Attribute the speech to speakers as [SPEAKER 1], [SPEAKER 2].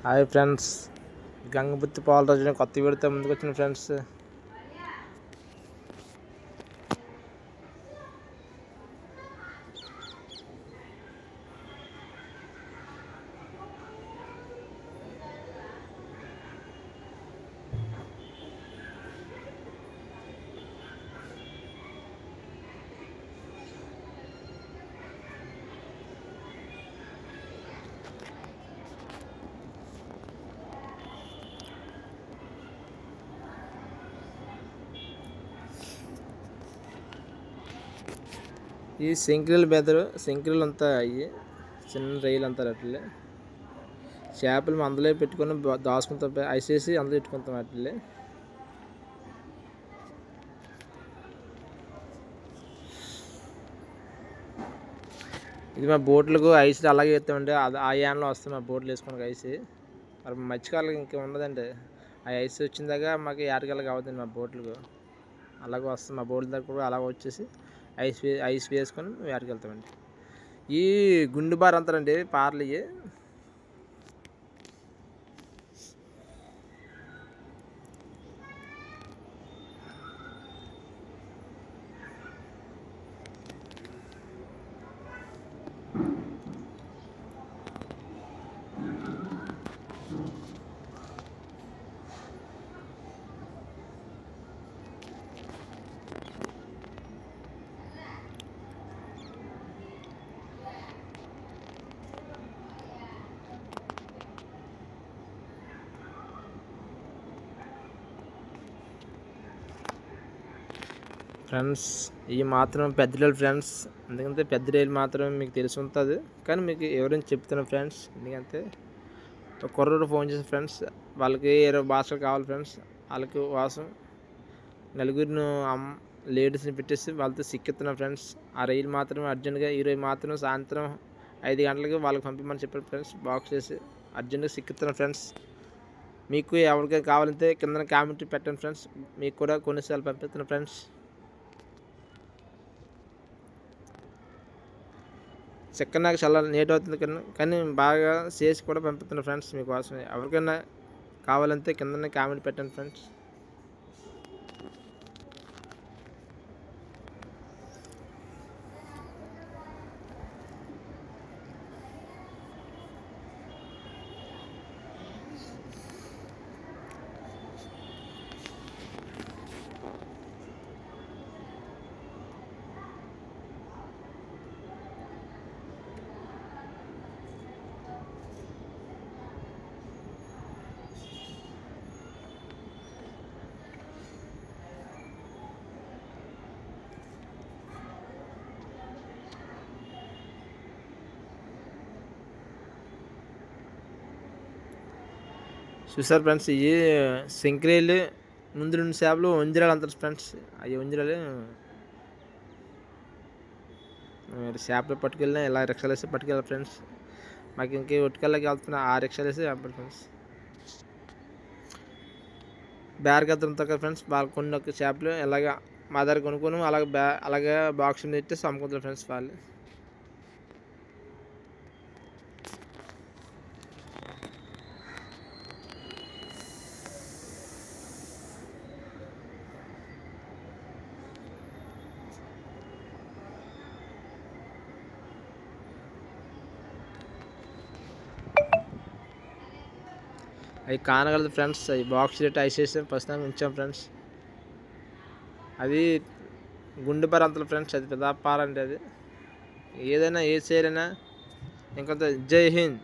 [SPEAKER 1] Hi friends, గంగపుత్తి Palaraju కొత్త వీడితో ముందుకు వచ్చిన ఫ్రెండ్స్. ఈ శంకిరీలు బెదరు శంకిరీలు అంతా అయ్యి చిన్న రైలు అంతా అట్లే చేపలు అందులో పెట్టుకొని దాచుకుంటాం, ఐసేసి అందులో పెట్టుకుంటాం అట్లే. ఇది మా బోట్లకు ఐస్ అలాగే వేస్తామండి. ఆ యాన్లో వస్తాయి మా బోట్లు వేసుకొని ఐసి. మరి మధ్యకాలం ఇంకా ఉండదండి, ఆ ఐస్ వచ్చిందాక మాకు ఏటకెళ్ళకి అవుతుంది మా బోట్లకు. అలాగే వస్తుంది మా బోట్ల దగ్గర కూడా అలాగ వచ్చేసి ఐస్ వేసుకొని వేటకి వెళ్తామండి. ఈ గుండు బార్ అంటారండి పార్లు ఇవి. ఫ్రెండ్స్ ఇవి మాత్రం పెద్ద రైలు ఫ్రెండ్స్, ఎందుకంటే పెద్ద రైలు మాత్రం మీకు తెలిసి ఉంటుంది, కానీ మీకు ఎవరైనా చెప్తున్నాను ఫ్రెండ్స్. ఎందుకంటే ఒక కుర్రోడు ఫోన్ చేసి ఫ్రెండ్స్, వాళ్ళకి 20 బాక్సులు కావాలి ఫ్రెండ్స్. వాళ్ళకి వాసం నలుగురిని లేడీస్ని పెట్టేసి వాళ్ళతో సిక్కిస్తున్నాం ఫ్రెండ్స్. ఆ రైలు మాత్రం అర్జెంట్గా ఈరోజు మాత్రం సాయంత్రం 5 గంటలకి వాళ్ళకి పంపించమని చెప్పారు ఫ్రెండ్స్. బాక్స్ చేసి అర్జెంట్గా సిక్కిస్తున్నాం ఫ్రెండ్స్. మీకు ఎవరికైనా కావాలంటే కింద కామెంట్ పెట్టండి ఫ్రెండ్స్, మీకు కూడా కొన్నిసార్లు పంపిస్తున్నాం ఫ్రెండ్స్. చికెన్ నాకు చాలా లేట్ అవుతుంది కానీ బాగా చేసి కూడా పంపిస్తున్నాను ఫ్రెండ్స్ మీకోసం. ఎవరికైనా కావాలంటే కింద కామెంట్ పెట్టండి ఫ్రెండ్స్. చూసారు ఫ్రెండ్స్, ఇవి శంకరేలు ముందు 2 చేపలు వంజరాలు అంటారు ఫ్రెండ్స్. అవి వంజరాలు చేపలు పట్టుకెళ్ళినా ఇలా రిక్షాలు వేసి పట్టుకెళ్ళాలి ఫ్రెండ్స్. మాకు ఇంకే ఒట్టుకెళ్ళకి వెళ్తున్నా ఆ రిక్షాలు వేసి పంపాలి ఫ్రెండ్స్. బేరగద్దరంతో కదా ఫ్రెండ్స్, వాళ్ళు కొన్ని చేపలు ఇలాగ మా దగ్గర కొనుక్కొని అలాగే బాక్స్ పెట్టేసి అమ్ముకుంటారు ఫ్రెండ్స్ వాళ్ళు. అవి కానగలదు ఫ్రెండ్స్, అవి బాక్స్ రేట్ ఐసేసి ప్రస్తుతానికి ఉంచాం ఫ్రెండ్స్. అది గుండె పరంతలు ఫ్రెండ్స్, అది పెద్ద పార అంటే అది. ఏదైనా ఏ చేయరైనా ఇంకొంత జై హింద్.